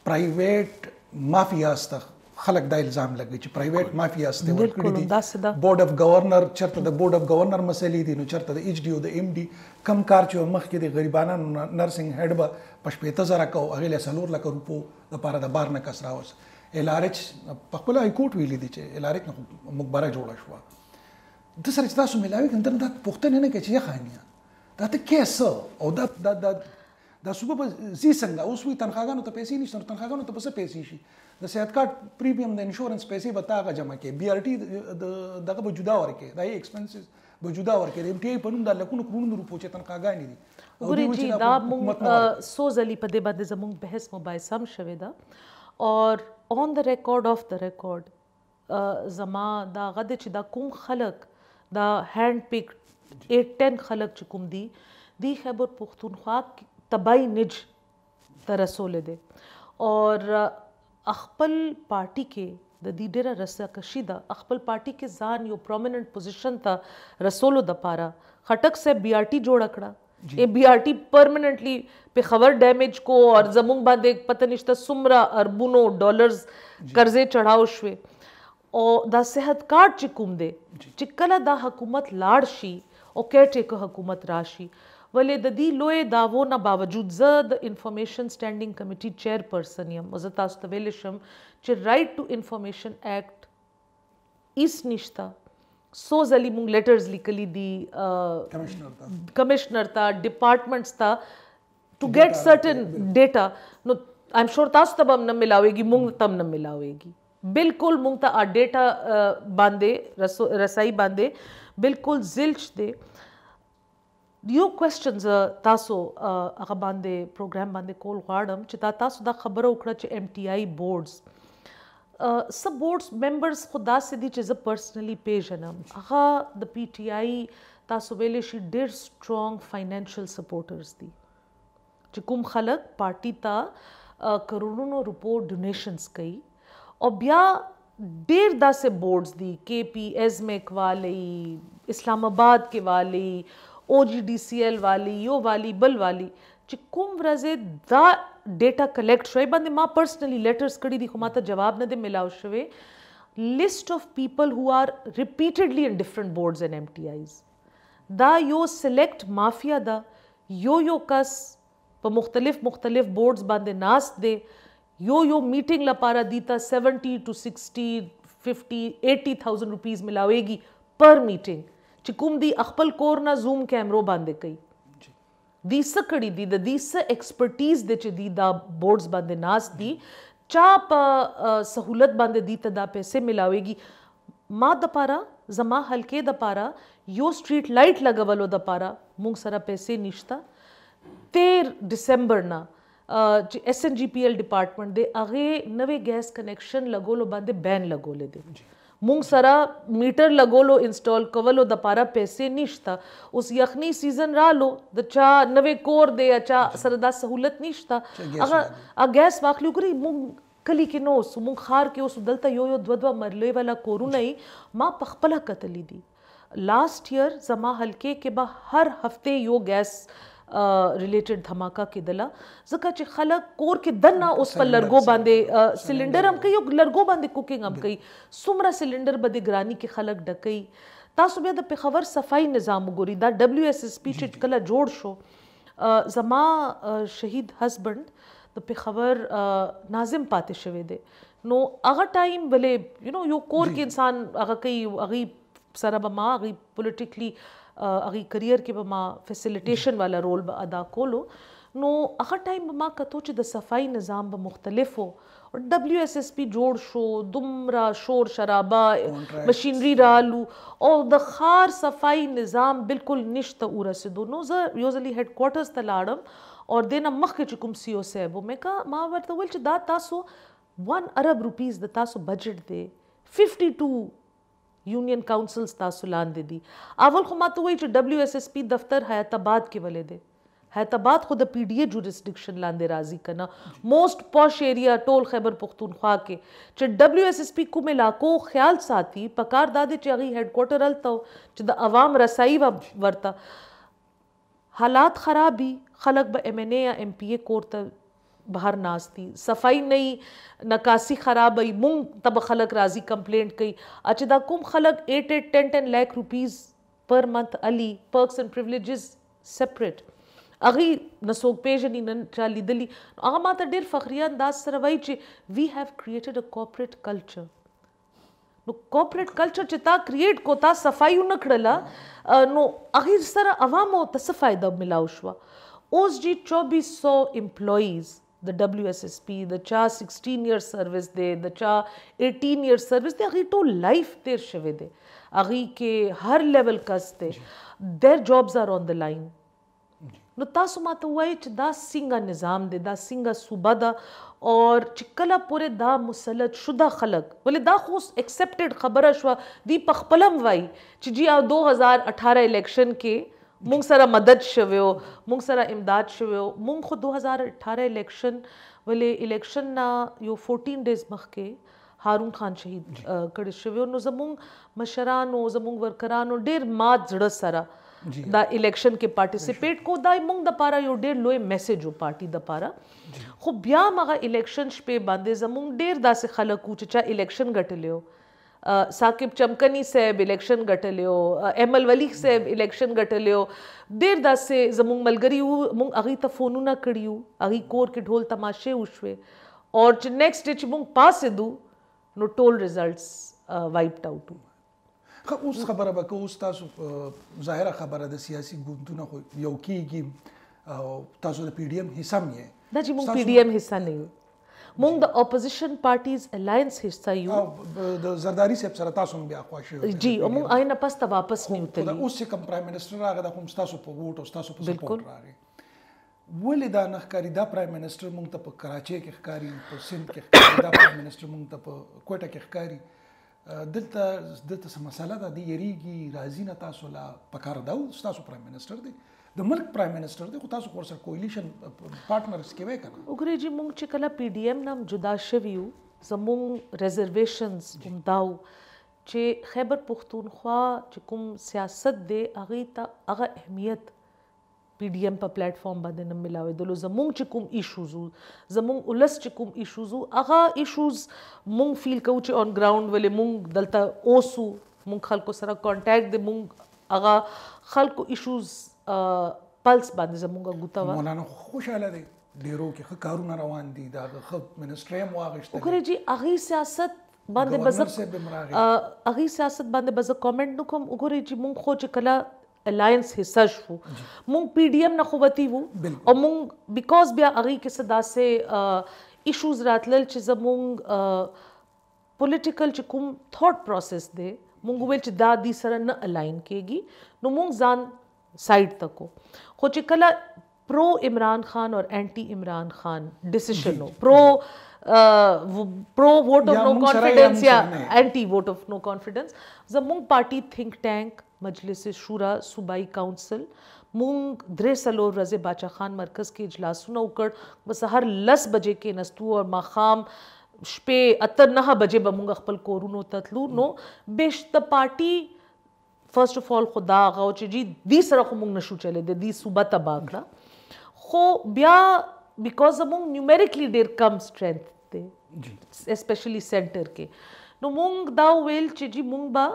प्राइवेट माफियास तक खलक दा इल्जाम लगे ची प्राइवेट माफियास ते वर्कड़ी दी बोर्ड ऑफ गवर्नर चरता द बोर्ड ऑफ गवर्नर मसली दी नो चरता द एचडीओ द एमडी कम कार चो मख के दे गरीबाना नर्सिंग हेड बा पशपेता जरा को अगले सलोर ला रुपो द पारा द बार न कसरावस एलआरएच पकला हाई कोर्ट विली दी चे एलआरएच न मुकबरा जोड़ा शुआ द सरचता सु मिलावे के अंदर द पुख्ते ने के ची खानिया द कैसे और द دا صوبه په زی څنګه اوس وی تنخواګانو ته پیسې نشته، تنخواګانو ته څه پیسې شي؟ د صحت کارت پریمیم د انشورنس پیسې به تا جمع کې، بی آر ټي دغه به جدا ورکې، دا ایکسپنسز به جدا ورکې، د ایم ټي آی په نوم د لکونو کروڑونو روپو چې تنخواګانې دي. ګورې جی دا مونږ سو ځلې په دې باندې زمونږ بحث مباحثه هم شوې ده، اور آن د ریکارډ آف د ریکارډ زما دا غد چې دا کوم خلک دا هینډ پیک 8-10 خلک چې کوم دي دی خیبر پختونخوا تبای نج ته رسولې دي، اور خپل پارټي کې د دې ډېره رسکشي ده، خپل پارټي کې ځان یو پرومیننٹ پوزیشن ته رسولو د پاره خټک سے بی آر ټي جوړ کړه. A B R T permanently पे खबर डैमेज को और जमुंग बांधे पता निश्ता सुमरा अरबुनो डॉलर्स कर्जे चढ़ाव शुए और दा सेहत कार्ड चिकुम दे चिक्कला दा हुकूमत लाड़शी और केयरटेकर हुकूमत राशि वले ददी लोए दावो ना बावजूद ज़द इंफॉर्मेशन स्टैंडिंग कमेटी चेयरपर्सन यम वज़ता उस्तवेलिशम चे राइट टू इंफॉर्मेशन एक्ट इस निश्ता सो ज़ली मुंग लेटर्स लिखली दी कमिश्नर था डिपार्टमेंट्स था टू गेट सर्टन डेटा नो आई एम श्योर तास तब हम न मिलावेगी मुंग तब न मिलावेगी बिल्कुल मुंग ता आ डेटा बांधे रसाई बांधे बिल्कुल जिल्च दे यो क्वेश्चंस तासो अगर बांधे प्रोग्राम बांधे कोल गार्डम चिता तासो दा खबर उखड़ा च MTI बोर्ड्स सब बोर्ड्स मेंबर्स खुदा से दी चीज़ पर्सनली पेशनम अगा द PTI तासो वेले शी डेर स्ट्रॉन्ग फाइनेंशियल सपोर्टर्स दी चिकुम खलक पार्टी ता करोड़ों रुपो डोनेशंस कई और ब्या डेर दा से बोर्ड्स दी KP एज़मेक वाली इस्लामाबाद के वाली OGDCL वाली यो वाली बल वाली चिकुम व्रजे दा डेटा कलेक्ट शवे बंदे मां पर्सनली लेटर्स कड़ी दी खुमाता जवाब न दे मिलाव शवे list of people who are repeatedly in different boards and MTIs दा यो सिलेक्ट माफिया दा यो कस प मुख्तलिफ बोर्ड्स बांधे नास दे यो मीटिंग लपारा दीता 70 to 60 50 80,000 रुपीस मिलावेगी पर मीटिंग चिकुम दी अखपल कोरना जूम कैमरो बांधे कई दी सकड़ी दी दी स एक्सपर्टीज दे च दी दा बोर्ड्स बांधे नास दी चाप सहूलत बांधे दी तदा पैसे मिलावेगी मां दपारा जमा हल्के दपारा यो स्ट्रीट लाइट लगवलो दपारा मुंग सरा पैसे निश्ता 13 दिसंबर ना SNGPL डिपार्टमेंट दे आगे नवे गैस कनेक्शन लगोलो बांधे बैन लगोले दे मुंग सरा मीटर लगोलो इंस्टॉल कवलो दपारा पैसे निश्ता उस यखनी सीजन रालो द चा नवे कोर दे अच्छा सरदा सहूलत निश्ता अगर गैस वाखलू करी मुंग कली के नो मुंग खार के उस दलता यो द्वद्वा मरले वाला कोरू नहीं मां पखपला कतली दी लास्ट ईयर जमा हल्के के बा हर हफ्ते यो गैस रिलेटेड धमाका के दला जका च खलक कोर के दन्ना उस पर लर्गो बांधे सिलेंडर हम कई लर्गो बांधे कुकिंग हम कई सुमरा सिलेंडर बदे ग्रानी के खलक डकई तासु बे द पे खबर सफाई निजाम गोरी दा WSSP च कला जोड़ शो जमा शहीद हस्बैंड द पे खबर नाजिम पाते शवे दे नो अगर टाइम भले यू नो यो कोर के इंसान अगर कई अगी सरा बमा अगी पॉलिटिकली अगी करियर के बमा फैसिलिटेशन वाला रोल अदा कोलो नो अगर टाइम बमा कतो च द सफाई निज़ाम ब मुख्तलिफ हो और WSSP जोड़ शो दुमरा शोर शराबा मशीनरी रालू और द खार सफाई निज़ाम बिल्कुल निश्त उरा से दोनों यूजली हेडक्वार्टर्स तलाड़म और देना मख के चुकुम CO सेबो में का मां वर्त वल च दा तासो 1 अरब रुपीस द तासो बजट दे 52 यूनियन काउंसिल्स तासुलान दे दी अवल खुमातो वही WSSP दफ्तर हैदराबाद के वले दे हैदराबाद खुद PDA जुरिस्डिक्शन लांदे राजी करना मोस्ट पॉश एरिया टोल खैबर पुख्तूनख्वा के च WSSP कुम इलाको ख्याल साथी पकार दादे चगी हेडक्वार्टर अलतो च द अवाम रसाई वर्ता हालात खराबी खलक ब MNA या MPA कोर बाहर नास्ती सफाई नहीं नकासी खराब आई मुंग तब खलक राजी कंप्लेंट कई अचदा कुम खलक 8-10 lakh rupees per month Ali perks and privileges separate अगी नसोक पेजनी न चाली दली आगा माता डेर फखरिया अंदाज सरवाई चे we have created a corporate culture no corporate culture चिता क्रिएट को ता सफाई न खड़ला नो अगी सर अवामो त फायदा मिलाउशवा ओस जी 2400 एम्प्लॉइज द WSSP द चा 16 year सर्विस दे द चा 18 year सर्विस दे अगी तो लाइफ देर शवे दे अगी के हर लेवल कस दे their jobs are on the line नो तासु माता हुआ दा सिंगा निज़ाम दे दा सिंगा सूबा दा और चिकला पूरे दा मुसलत शुदा खलक बोले दा खुश एक्सेप्टेड खबर शुआ दी पखपलम वाई जी 2018 इलेक्शन के मुंग सरा मदद शव्यो मुंग सरा इमदाद शव्यो मुंग खुद 2018 इलेक्शन बोले इलेक्शन ना यो 14 days मख के हारून खान शहीद कड़े शव्यो नो जमुंग मशरानो जमुंग वर्करानो डेर मात जड़ सरा दा इलेक्शन के पार्टिसिपेट को दा मुंग द पारा यो डेर लोए मैसेज हो पार्टी द पारा खो ब्या मगा इलेक्शन पे बांधे जमुंग डेर दा से खलक चा इलेक्शन गटलियो साकिब चमकनी साहब इलेक्शन गटलियो एमल वली साहब इलेक्शन गटलियो डेर दा से जमुंग मलगरी मुंग अगी त फोनू ना कड़ियो अगी कोर के ढोल तमाशे उशवे और नेक्स्ट डे मुंग पास दू नो टोल रिजल्ट्स वाइप्ड आउट उस खबर अब को उस तासु ज़ाहिर खबर द सियासी गुंतुना को यो कीगी तासु द PDM हिस्सा में ना जी मुंग PDM हिस्सा नहीं मुंग द ऑपोजिशन पार्टीज अलायंस हिस्सा यू द जरदारी से सर तासु में आख्वाश जी और मुंग आइना पास त वापस नहीं उतरी उससे कम प्राइम मिनिस्टर आगा द तासु पर वोट और तासु पर सपोर्ट रहे वली दा नखकारी दा प्राइम मिनिस्टर मुंग त कराची के खकारी पर सिंध के दा प्राइम मिनिस्टर मुंग त कोटा के खकारी دلته څه مسله ده د یریږي راځي نه تاسو لا پکار دا تاسو پرایم منسٹر دی د ملک پرایم منسٹر دی خو تاسو خور سره کولیشن پارټنرز کې وای کنه وګورئ چې مونږ چې کله PDM نام جدا شویو زمونږ ریزرویشنز همداو چې خیبر پختونخوا چې کوم سیاست دی هغه ته هغه اهمیت PDM په پلیټفارم باندې نه ملاوي دلو زمونږ چې کوم ایشوز زمونږ ولس چې کوم ایشوز هغه ایشوز مونږ فیل کوو چې اون ګراوند ولې مونږ دلته اوسو مونږ خلکو سره کانټیکټ دی مونږ هغه خلکو ایشوز پلس باندې زمونږ غوتا و مولانا خوشاله دی ډیرو کې کارونه روان دي دا خو منسټری مو واغشته وګورئ جی هغه سیاست باندې بزک هغه سیاست باندې بزک کمنټ نکوم وګورئ جی مونږ خو چې کله अलायंस हिस्सा शू मुंग PDM न खुवती वो और मुंग बिकॉज बिया अगी के सदा से इश्यूज रातलल च जमुंग पॉलिटिकल च कुम थॉट प्रोसेस दे मुंग वेल च दा दी सर न अलाइन केगी नो मुंग जान साइड तको खो च कला प्रो इमरान खान और एंटी इमरान खान डिसीजन हो pro vote of no confidence या anti vote of no confidence जमुंग पार्टी थिंक टैंक मजलिस शुरा सूबाई काउंसिल मुंग द्रेसलो रज़े बाचा खान मरकज़ के इजलासुना उकड़ बस हर 10 बजे के नस्तू और माखाम शपे अतर 9 बजे बमुंग अखपल कोरुनो ततलू नो बेशत पार्टी फर्स्ट ऑफ ऑल खुदा गाउच जी दी सरा खो मुंग नशू चले दे दी सूबा तबाकड़ा खो ब्या बिकॉज अमुंग न्यूमेरिकली देर कम स्ट्रेंथ दे स्पेशली सेंटर के नो मुंग दाव वेल जी मुंग बा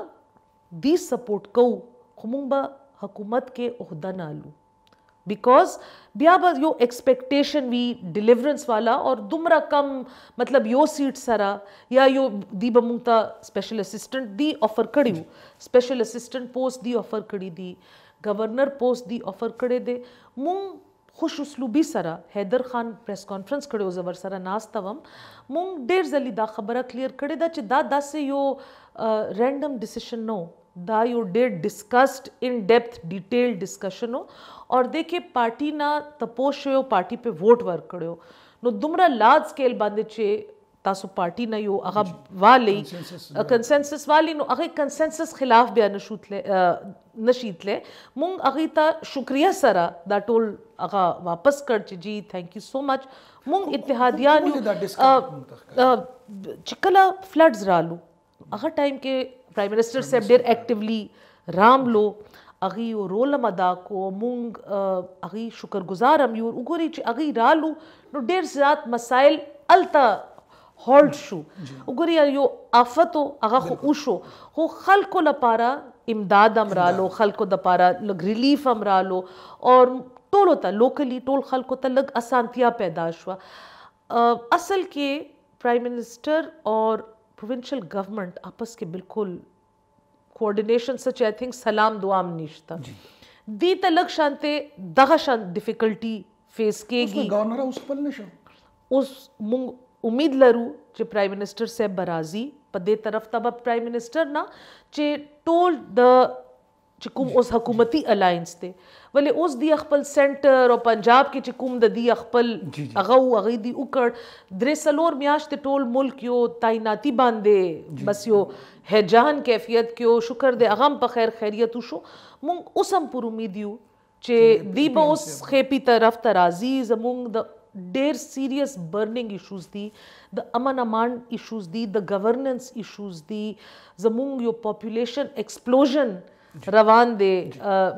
दी सपोर्ट कऊ खुमुंग बा हुकूमत के ओहदा नालू बिकॉज ब्या बा यो एक्सपेक्टेशन वी डिलीवरेंस वाला और दुमरा कम मतलब यो सीट सरा या यो दी बमुंगता स्पेशल असिस्टेंट दी ऑफर कड़ी special assistant post the offer कड़ी दी गवर्नर पोस्ट दी ऑफर करे दे मुंग खुश उसलूबी सरा हैदर खान प्रेस कॉन्फ्रेंस करे जबर सरा नास तवम मुंग डेर जली दा खबर क्लियर करे दा च दा से यो रैंडम डिसीजन नो दा यो डेर discussed in depth detailed discussion हो और देखे पार्टी ना तपोश हो पार्टी पे वोट वर्क करो नो दुमरा लार्ज स्केल बांधे चे तासो पार्टी ना यो अगा वाले कंसेंसस वाली नो अगे कंसेंसस खिलाफ बया नशीतले मुंग अगी ता शुक्रिया सरा दा टोल अगा वापस कर जी थैंक यू सो मच मुंग इत्तेहादियान चिकला फ्लड्स रालू अगर टाइम के प्राइम मिनिस्टर से डेर एक्टिवली राम लो अगी वो रोल अदा को मुंग अगी शुक्रगुजार हम यूर उगोरी अगी रालू नो डेर ज़ात मसाइल अलता हॉल्ट शू उगोरी यो आफतो अगा खो उशो हो खल को लपारा इमदाद अमरा लो खल को दपारा लग रिलीफ अमरा लो और टोल होता लोकली टोल खल को तलग असांतिया पैदाश हुआ असल के प्राइम मिनिस्टर और प्रोविंशियल गवर्नमेंट आपस के बिल्कुल कोऑर्डिनेशन सच आई थिंक सलाम दुआम निश्ता दी तलक शांते दगा शांत डिफिकल्टी फेस केगी गवर्नर हाउस खपल नशो उस मुंग उम्मीद लरू जे प्राइम मिनिस्टर से बराजी पदे तरफ तब प्राइम मिनिस्टर ना जे टोल द चिकुम उस हुकूमती अलायंस थे वले उस दी अखपल सेंटर और पंजाब की चिकुम द दी अखपल अगऊ अगी दी उकड़ द्रेसलोर म्याश ते टोल मुल्क यो ताइनाती बांधे बस यो हैजान कैफियत क्यो शुक्र दे अगम प खैर खैरियत उशो मुंग उसम पुर उम्मीद यू चे दी बस खेपी तरफ तराजी जमुंग द डेर सीरियस बर्निंग इश्यूज दी द अमन अमान इश्यूज दी द गवर्नेंस इश्यूज दी जमुंग यो पॉपुलेशन एक्सप्लोजन रवान दे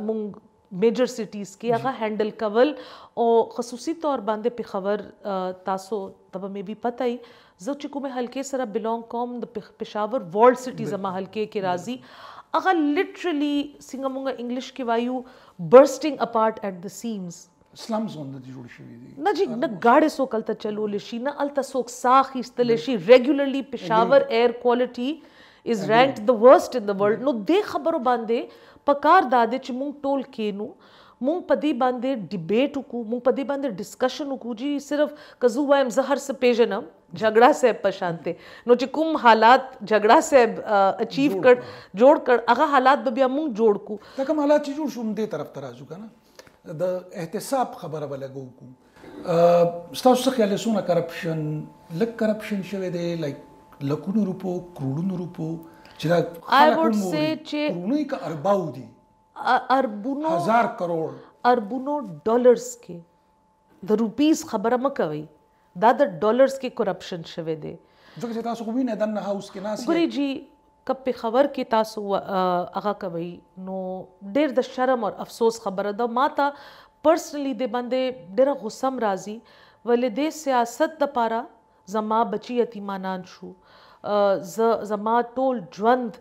मुंग मेजर सिटीज़ के अगर हैंडल कवल और खसूसी तौर बांधे पे खबर तासो तब में भी पता ही जो चिकू में हल्के सरा belong com the Peshawar world cities अमा हल्के के राजी अगर लिटरली सिंगमुंगा इंग्लिश के वायु bursting apart at the seems slums on the judiciary ना जी ना गाड़े सो कल चलो लेशी ना अल्ता सोक साख इस्तलेशी regularly Peshawar air quality is ranked the worst in the world no de khabaro bande pakar dade ch mung tol kenu mung padi bande debate ku mung padi bande discussion ku ji sirf kazuwaim zahar se pejanam झगड़ा से पशानते नो च कुम हालात झगड़ा से अचीव कर जोड़ कर अगा हालात बबिया मुंग जोड़ को तकम हालात ची जोड़ शुम दे तरफ तराजू का ना द एहतिसाब खबर वाला गो को स्टाफ से ख्याल सुना करप्शन लक करप्शन शवे दे लाइक लकुनु रुपो करोड़ों रुपो चिरा I would say चे करोड़ों का अरबाऊ दी अरबुनो 1000 करोड़ अरबुनो डॉलर्स के द रुपीस खबर मकवई दादा डॉलर्स के करप्शन शवे दे जगह से तासु भी नदन हाउस के नास गुरी जी कब पे खबर के तासु अगा कवई नो डेर द शर्म और अफसोस खबर द माता पर्सनली दे बंदे डेरा गुस्सम राजी वले दे सियासत द पारा जमा बची यतीमानान शू जमा टोल ज्वंद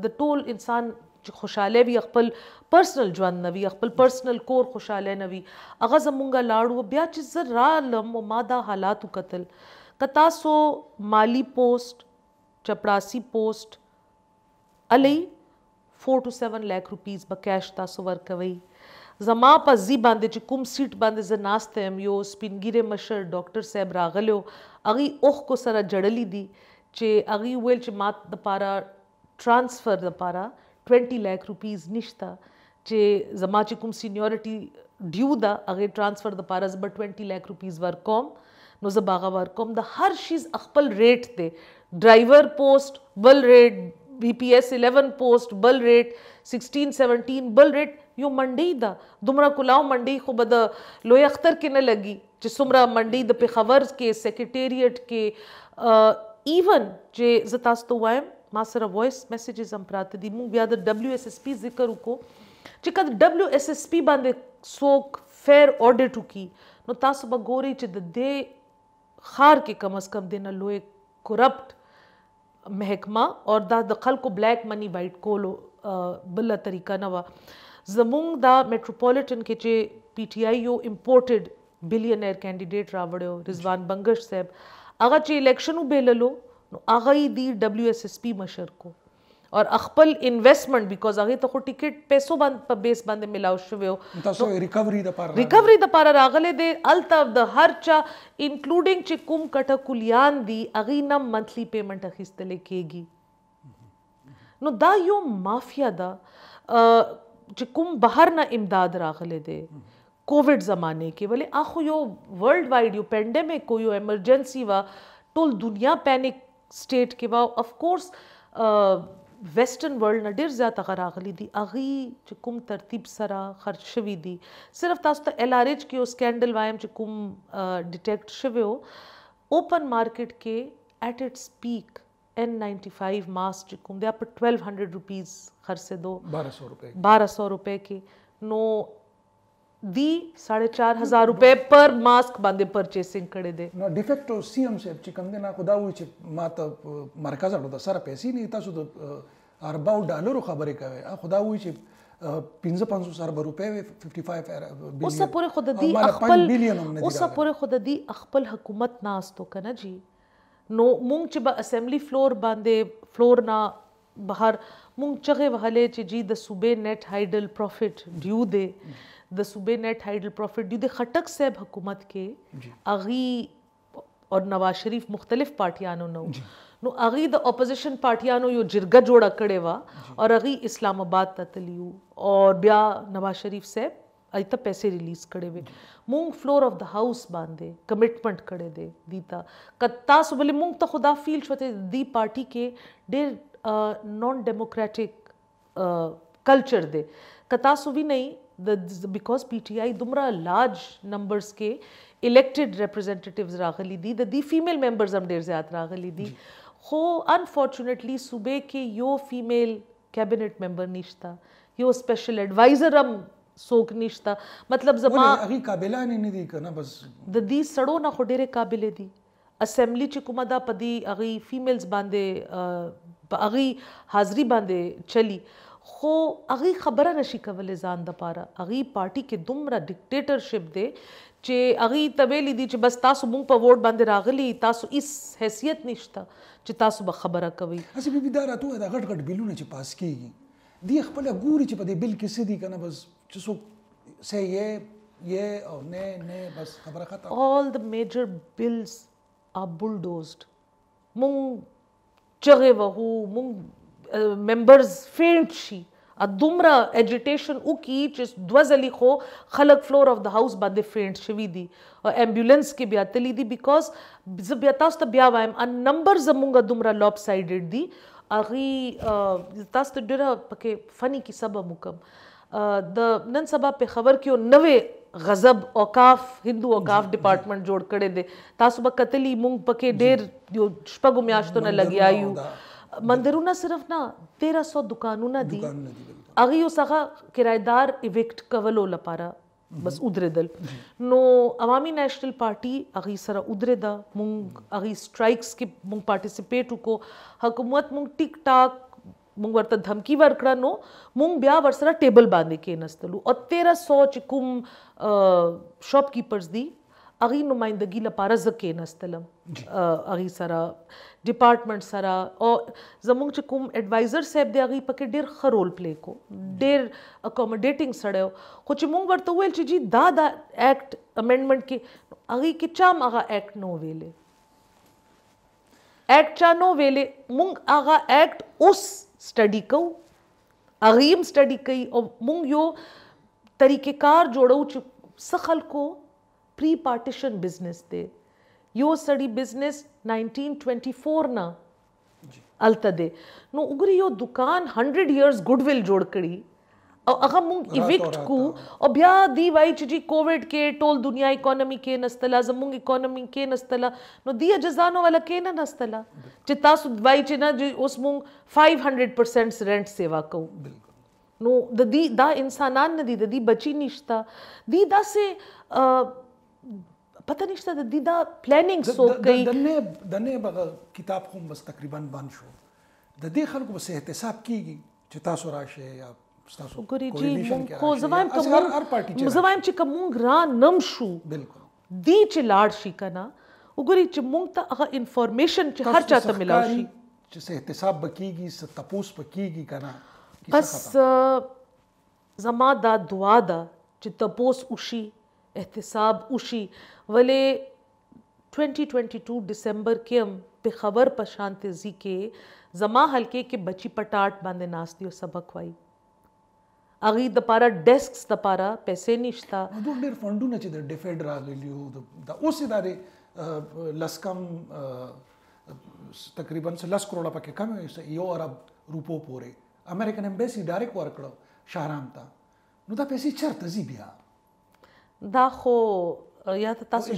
द टोल इंसान खुशाले भी अकबल पर्सनल ज्वंद नवी अकबल पर्सनल कोर खुशाले नवी अगा जमुंगा लाड़ू ब्या चिज़ रालम व मादा हालात कतल कतासो माली पोस्ट चपड़ासी पोस्ट अलई 4 to 7 लाख रुपीस बकैश तासो वर्कवई जमा पजी बांधे च कुम सीट बांधे ज नास्ते हम यो स्पिनगिरे मशर डॉक्टर साहब रागलो अगी ओख को सरा जड़ली दी चे अगी वेल च मात द पारा ट्रांसफर द पारा 20 लाख रुपीस निश्ता चे जमा च कुम सीनियरिटी ड्यू दा अगे ट्रांसफर द पारा ज 20 लाख रुपीस वर्कॉम नो ज बागा वर्कॉम द हर चीज अखपल रेट दे ड्राइवर पोस्ट बल रेट BPS 11 पोस्ट बल रेट 16-17 बल रेट यो मंडी दा दुमरा कुलाव मंडी खो बद लोय अख्तर के न लगी जिसुमरा मंडी द पेखावर के सेक्रेटेरिएट के इवन जे जतास तो वायम मासरा वॉइस मैसेजेस हम प्रात दी मु बिया द WSSP जिक्र को चिकद WSSP बांधे सोक फेयर ऑडिट की नो तास बगोरी च दे खार के कम अज कम देना लोए करप्ट महकमा और दा दखल को ब्लैक मनी वाइट कोलो बल्ला तरीका नवा जमुंग दा मेट्रोपॉलिटन के चे PTI यो इम्पोर्टेड बिलियनर कैंडिडेट रावड़ो रिजवान बंगश साहब आगा चे इलेक्शन बेललो आगाई दी WSSP मशर को और अखपल इन्वेस्टमेंट बिकॉज आगे तो टिकट पैसों बंद पर बेस बंदे मिलाओ शुवे हो तो रिकवरी द पारा रागले दे अल्तव द हरचा इंक्लूडिंग चिकुम कटकुलियान दी अगी नम मंथली पेमेंट अखिस्तले केगी नो दा यो माफिया दा चिकुम बाहर ना इमदाद रागले दे कोविड जमाने के बोले आखो यो वर्ल्ड वाइड यो पेंडेमिक को यो इमरजेंसी वा टोल दुनिया पैनिक स्टेट के वा ऑफ कोर्स वेस्टर्न वर्ल्ड न डेर ज़्यादा गरागली दी अगी चिकुम तरतीब सरा खर्च शवी दी सिर्फ तास तो LRH के स्कैंडल वायम चिकुम डिटेक्ट शवे हो ओपन मार्केट के at its peak N95 mask चिकुम दे पर 1200 रुपीस खर्चे दो 1200 रुपए के नो दी 4,500 रुपए पर मास्क बांधे परचेसिंग करे दे ना डिफेक्टो सीएम से चिकन दे ना खुदा हुई च मात मरकज अडो सारा पैसे नहीं था सुद $40 खबरे का है खुदा हुई च 500 रुपए 55 बिलियन उस पूरे खुद दी अखपल उस पूरे खुद दी अखपल हुकूमत नास तो कना जी नो मुंग च असेंबली फ्लोर बांधे फ्लोर ना बहार मुंग चगे वहले चे जी द सूबे नेट हाइडल प्रॉफिट ड्यू दे द सूबे नेट हाइडल प्रॉफिट ड्यू दे खटक सेब हुकूमत के अगी और नवाज शरीफ मुख्तलिफ पार्टियानो नो अगी द ऑपोजिशन पार्टियानो यो जिरगा जोड़ा कड़े वा और अगी इस्लामाबाद ततलियू और ब्या नवाज शरीफ सेब अई तक पैसे रिलीज करे वे मूंग फ्लोर ऑफ द हाउस बांधे कमिटमेंट करे दे दीता कत्ता सुबले मूंग तो खुदा फील छोते दी पार्टी के डेर नॉन डेमोक्रेटिक कल्चर दे कत्ता सुबी नहीं because PTI Dumra large numbers के इलेक्टेड रिप्रेजेंटेटिव्स रागली दी फीमेल मेंबर्स हम डेर ज्यादा रागली दी हो अनफॉर्चुनेटली सूबे के यो फीमेल कैबिनेट मेंबर निश्ता यो स्पेशल एडवाइजर हम सोक निश्ता मतलब जमा अगी काबिला नहीं दी करना बस दी सड़ो ना खोडेरे काबिले दी असेंबली चिकुमदा पदी अगी फीमेल्स बांधे अगी हाजरी बांधे चली खो अगी खबरा नशी कवले जान द पारा अगी पार्टी के दुमरा डिक्टेटरशिप दे चे अगी तवेली दी चे बस तासु मुंग पर वोट बांधे रागली तासु इस हैसियत निश्ता चे तासु बखबरा कवी असी भी बिदारा तो है गट गट बिलू ने चे पास की दी खपले गुरी चे पदे बिल किसी दी करना बस चसो से ये और ने बस खबरा खत्म all the major bills are bulldozed मुंग चगे वहू मुंग members faint शी अदुमरा एजिटेशन उकी चिस द्वजली खो खलक फ्लोर ऑफ द हाउस बादे फेंट शवी दी और एम्बुलेंस के ब्यातली दी बिकॉज जब्यातास त ब्यावायम अ नंबर जमुंगा दुमरा लॉपसाइडेड दी अगी तास त डरा पके फनी की सब मुकम द नन सबा पे खबर क्यों नवे गजब औकाफ हिंदू औकाफ डिपार्टमेंट जोड़ करे दे तासु बा कतली मुंग पके डेर जो शपगु म्याश तो न लगी आयु मंदिरू ना सिर्फ ना 1300 दुकानों ना दी अगी उस आगा किराएदार इविक्ट कवलो लपारा बस उधरे दल नो अवामी नेशनल पार्टी अगी सरा उधरे दा मुंग अगी स्ट्राइक्स के मुंग पार्टिसिपेट को हुकूमत मुंग टिक टाक मुंग वर्ता धमकी वर्कड़ा नो मुंग ब्या वर्सरा टेबल बांधे के नस्तलू और 1300 चिकुम शॉपकीपर्स दी अगी नुमाइंदगी लपारा जके नस्तलम अगी सरा डिपार्टमेंट सरा और जमुंग चिकुम एडवाइजर साहब दे अगी पके डेर खरोल प्ले को डेर अकोमोडेटिंग सड़ो कुछ मुंग वर्ता हुए जी दादा एक्ट अमेंडमेंट के अगी के चाम आगा एक्ट नो वेले एक्ट चा नो वेले मुंग आगा एक्ट उस स्टडी को अगीम स्टडी कई और मुंग यो तरीकेकार जोड़ो सखल को प्री पार्टीशन बिजनेस दे यो स्टडी बिजनेस 1924 ना अलता दे नो उगरी यो दुकान 100 years गुडविल जोड़ करी और अगर मुंग इविक्ट को और ब्या दी वाई जी कोविड के टोल दुनिया इकोनॉमी के नस्तला जमुंग इकोनॉमी के नस्तला नो दिया जजानो वाला के ना नस्तला चिता सुदवाई चिना जी उस मुंग 500% रेंट सेवा को नो दी दा इंसानान न दी बची निश्ता दी दा से पता निश्ता दी दा प्लानिंग सो गई दने बगल किताब को बस तकरीबन बन शो द दे खल को बस एहतसाब कीगी चिता सुराशे या गुरी जी मुंको जवाइम का जवाइम ची का मुंग रा नमशु बिल्कुल दी ची लाड शी कना उगरी ची मुंग ता अगर इंफॉर्मेशन ची हर चाहता मिलावशी जिसे एहतसाब बकीगी से तपूस बकीगी कना बस जमा दा दुआ दा ची तपूस उशी एहतसाब उशी वले 2022 दिसंबर के हम पे खबर पशांते जी के जमा हल्के के बची पटाट बांधे नास दियो सबक वाई अगी दपारा डेस्क्स दपारा पैसे निश्ता दो डेर फंडू न चिदर डिफेड रागलियो द उस इदारे लस्कम तकरीबन से 10 करोड़ पके कम है यो अरब रुपो पोरे अमेरिकन एम्बेसी डायरेक्ट वर्कड़ो शहराम ता नु दा पैसे चरत जी बिया दा खो या तासु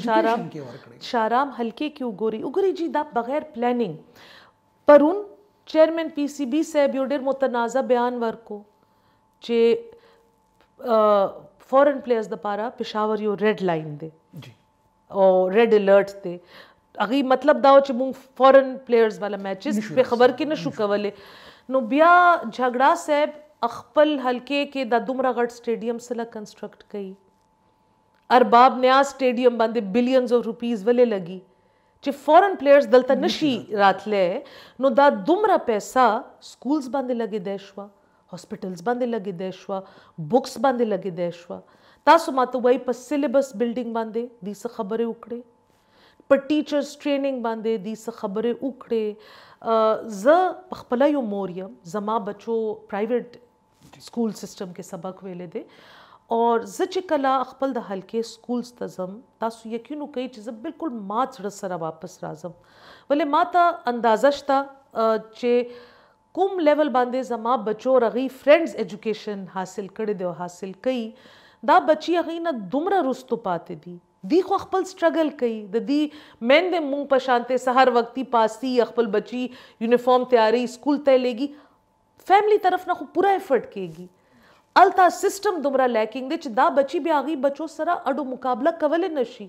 शाराम हल्के क्यों गोरी उगरी जी दा बगैर प्लानिंग परुन चेयरमैन पीसीबी साहब योडेर मुतनाज़ा बयान वर्क को जे फॉरेन प्लेयर्स द पारा पेशावर यो रेड लाइन दे जी और रेड अलर्ट दे अगी मतलब दाओ चे मुंग फॉरेन प्लेयर्स वाला मैचेस पे खबर के न शुकवले नो बिया झगड़ा साहब अखपल हल्के के दा दुमरागढ़ स्टेडियम से ला कंस्ट्रक्ट कई अरबाब नया स्टेडियम बंदे बिलियंस ऑफ रुपीस वले लगी چې فورن پلیئرز دلته نشي راتلی نو دا دومره پیسه سکولز باندې لګېدی شوه هاسپټلز باندې لګېدی شوه بکس باندې لګېدی شوه تاسو ماته وایي په سلیبس بلډینګ باندې دې څه خبرې وکړې په ټیچرز ټریننګ باندې دې څه خبرې وکړې زه پخپله یو مور یم زما بچو پرایویټ سکول سیسټم کې سبق ویلی دی اور زه چې کله خپل د حلقې سکولز ته ځم تاسو یقین وکئ چې زه بالکل مات زړه سره واپس راځم ولې ما ته اندازه شته چې کوم لیول باندې زما بچو هغوی فرینډز ایجوکیشن حاصل کړی دی او حاصل کوي دا بچي هغوی نه دومره رستو پاتې دي دی خو خپل سټرګل کوي د دې میندې مونږ په شانته سحر وختي پاسي خپل بچي یونیفارم تیاری سکول ته لګي فیملی طرف نه خو پورا ایفرټ کیږي التا سیسټم دومره لیکینګ دی چې دا بچي بیا هغوی بچو سره اډو مقابله کولی نشي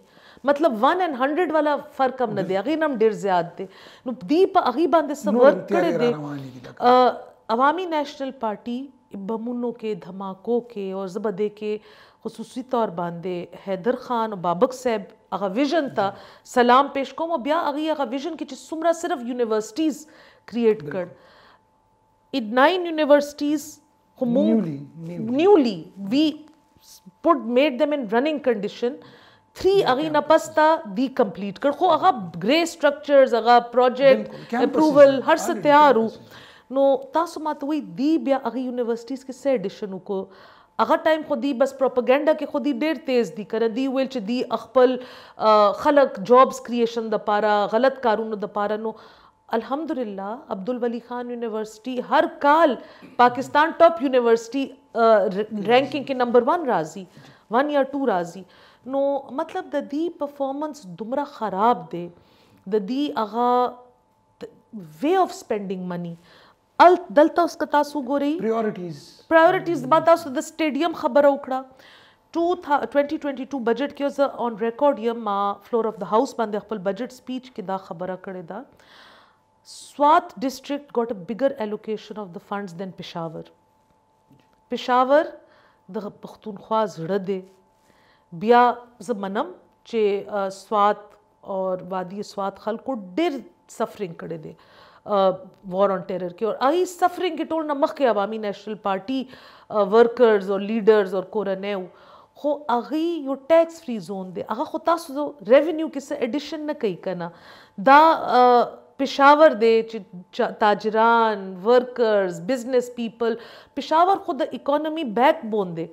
مطلب 1 and 100 والا فرق هم نه دی هغوی نه هم ډېر زیات دی نو دی په هغوی باندې څه ورک کړی دی عوامي نیشنل پارټي بمونو کې دھماکو کې اور زه به دې کې خصوصي طور باندې حیدر خان او بابک صاحب هغه ویژن ته سلام پیش کوم او بیا هغوی هغه ویژن کې چې څومره صرف یونیورسټیز کریټ کړ 9 یونیورسټیز newly we made them in running condition 3 هغوی نه پس ته دی کمپلیټ کړ خو هغه ګرے سټرکچرز هغه پروجیکټ اپروول هر څه تیار و نو تاسو ماته وایي دی بیا هغه یونیورسټیز کې څه ایډیشن وکړو هغه ټایم خو دی بس پروپاګنډا کې خو دی ډېر تیز دی کنه دی ویل چې دی خپل خلک جابس کریشن دپاره غلط کارونو دپاره نو الحمدلله عبدالولی خان یونیورسٹی ہر کال پاکستان ٹاپ یونیورسٹی رینکنگ کے نمبر 1 راضی 1 یا 2 راضی نو مطلب د دی پرفارمنس دومره خراب دی د دی اغا وے آف سپینڈنگ منی دلته اوس که تاسو ګورئ پرایورټیز ما تاسو د سټیډیم خبره وکړه 2022 بجټ کې زه آن ریکارډ یم ما فلور آف د هاوس باندې خپل بجټ سپیچ کې دا خبره کړې ده SWAT district got a bigger allocation of the funds than Peshawar. Peshawar د پښتونخوا زړه دی بیا زه منم چې SWAT اور وادي SWAT خلکو ډېر سفرنګ کړی دی وار آن ټیرر کې اور هغې سفرنګ کې ټول نه مخکې عوامي نیشنل پارټي ورکرز اور لیډرز اور کورنۍ خو هغوی یو ټیکس فری زون دی هغه خو تاسو ریونیو کې څه ایډیشن نه کوي که نه دا پشاور دی چې تاجران ورکرز بزنس پیپل پشاور خو د اکانومي بیک بون دی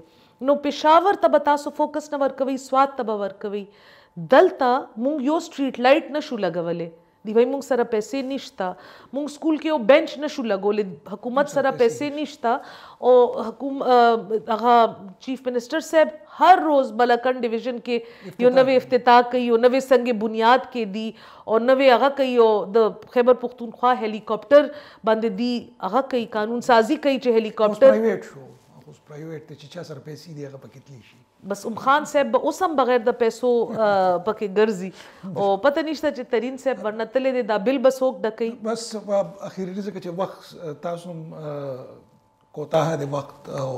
نو پشاور ته به تاسو فوکس نه ورکوئ سوات ته به ورکوئ دلته مونږ یو سټریټ لایټ نشو لګولی دی وایي مونږ سره پیسې نشته مونږ سکول کې یو بینچ نشو لګولی حکومت سره پیسې نشته او هغه چیف منسٹر صاحب ہر روز بلاکن ڈویژن کے یو نوے افتتاح کئی یو نوے سنگ بنیاد کے دی اور نوے هغه کئی او د خیبر پختونخوا هیلی کاپټر باندې دی هغه کئی قانون سازی کئی چې هیلی کاپټر پرایویټ ته چې چا سره پیسې دی هغه پکې تلی شي بس خان صاحب به اوس هم بغیر د پیسو پکې ګرځي او پته نشته چې ترین صاحب ورنه تللی دی دا بل به څوک ډکوي بس اخیري ځکه چې وخت تاسو کوتاه دی وخت او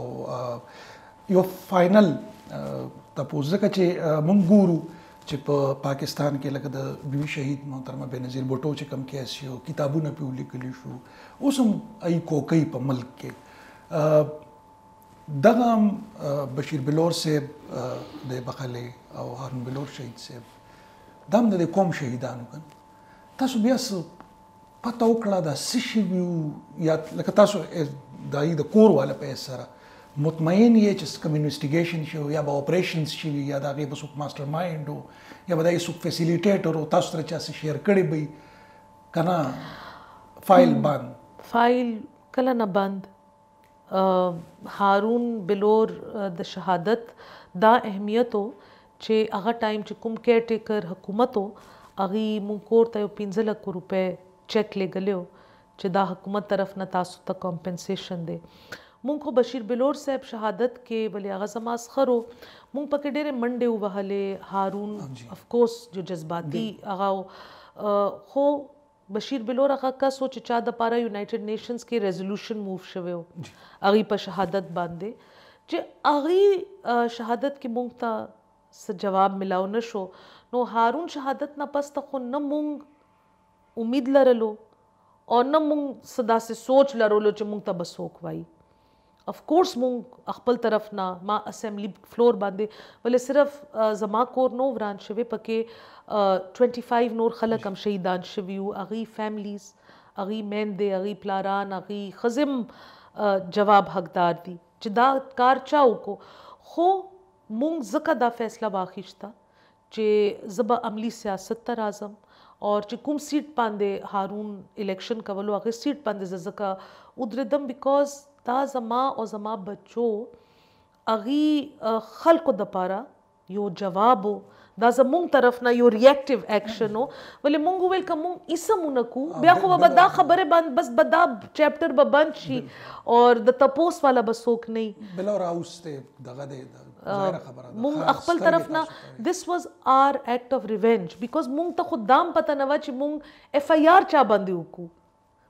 یو فائنل تاسو ځکه چې مونږ ګورو چې په پاکستان کې لکه د بیبي شهید محترمه بېنظیر بوټو چې کوم کیس یو کتابونه پې ولیکلی شو اوس هم ای کوکۍ په ملک کې دغه بشیر بلور صاحب د بخلې او هارون بلور شهید صاحب دا هم د قوم شهیدانو کن تاسو بیا څه پته وکړه دا څه شوي یا لکه تاسو د هغې د کور والا په حیث سره مطمئن یې چې کوم انویسټیګیشن شوی یا به اپریشنز شوي یا د هغې به څوک ماسټر مایند و یا به د هغې څوک فیسیلیټیټر و تاسو سره چا څه شیر کړی به که نه فایل بند فایل کله نه بند هارون بلور د شهادت دا اهمیت و چې هغه ټایم چې کوم کیر ټیکر حکومت و هغې مونږ کور ته یو 15 لک روپۍ چیک لیږلی و چې دا حکومت طرف نه تاسو ته کمپنسیشن دی مونږ خو بشیر بلور صاحب شهادت کې ولې هغه زما اسخر و مونږ پکې ډېرې منډې ووهلې هارون افکورس جو جذباتي هغه خو بشیر بلور هغه کس و چې چا دپاره یونایټډ نیشنز کې ریزولوشن موو شوی و هغې په شهادت باندې چې هغې شهادت کې مونږ ته स जवाब मिलाओ नशो नो हारून शहादत न पस तखो न मुंग उम्मीद लरलो और न मुंग सदा से सोच लरलो च मुंग तब सोक वाई ऑफ कोर्स मुंग अखपल तरफ ना माँ असेंबली फ्लोर बांधे वले सिर्फ जमा कोर नो वरान शवे पके 25 नोर खलक हम शहीदान शवियू अगी फैमिलीज अगी मेंदे अगी प्लारान अगी खजिम जवाब हकदार दी चिदा कार चाओ को खो मुंग ज़का दा फैसला वाखिश्ता चे ज़बा अमली सियासत तर आज़म और चे कुम सीट पांदे हारून इलेक्शन कवलो आखिर सीट पांदे ज़का उद्रदम बिकॉज ता ज़मा और ज़मा बच्चों अगी खल को दपारा यो जवाब हो दाज़ मुंग तरफ ना यो रिएक्टिव एक्शन हो वले मुंग वेल का मुंग इसम उनकू ब्याखो बदा खबरे बंद बस बदा चैप्टर बंद शी और द तपोस वाला बसोक नहीं बिलो राउस्ते दगा दे ज़ाहिर खबर मुंग अखपल तरफ ना this was our act of revenge because मुंग तो खुद दाम पता नवा ची मुंग FIR चा बंदे उकू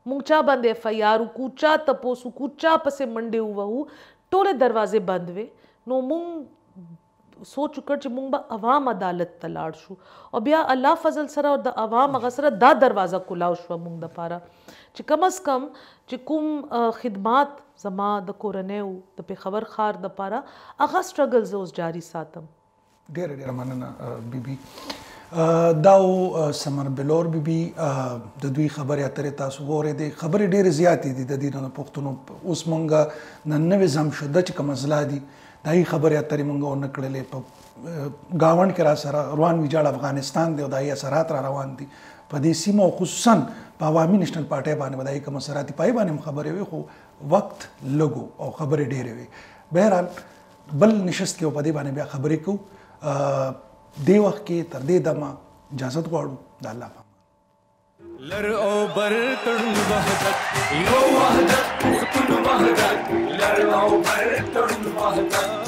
मुंग चा बंदे FIR उकू चा तपोस उकू चा पसे मंडे हुआ हु टोले दरवाजे बंद वे नो मुंग सोच चुकर चे मुंग बा अवाम अदालत तलाड़ शू और बिया अल्लाह फजल सरा और द अवाम अगसरा दा दरवाजा कुलाव शू मुंग द पारा चे कम अज कम चे कुम खिदमात जमा द कोरनेउ द पे खबर खार द पारा अगा स्ट्रगल्स उस जारी सातम डेर डेर मानना बीबी दाओ समर बिलोर बीबी द दुई खबर या तरे तासु गोरे दे खबर डेर ज़्यादा दी द दीना पुख्तनो उस मंगा नन्नवे जम शुद्ध च कमजला दी दाई खबर या तरी मंगा उन कड़ले गावन के रासरा रवान विजाड़ अफगानिस्तान दे दाई असरात रवान थी पदेसी में खुसन पावामी नेशनल पार्टी बाने बदाई का मसराती पाई बाने खबरें वे खो वक्त लगो और खबरें डेरे वे बहरहाल बल निशस्त के उपदे बाने बया खबरें को दे वक्त के तरदे दमा इजाज़त को दाल्ला लर ओ बर तड़ुन वहदत यो वहदत पुख्तुन वहदत लर ओ बर तड़ुन वहदत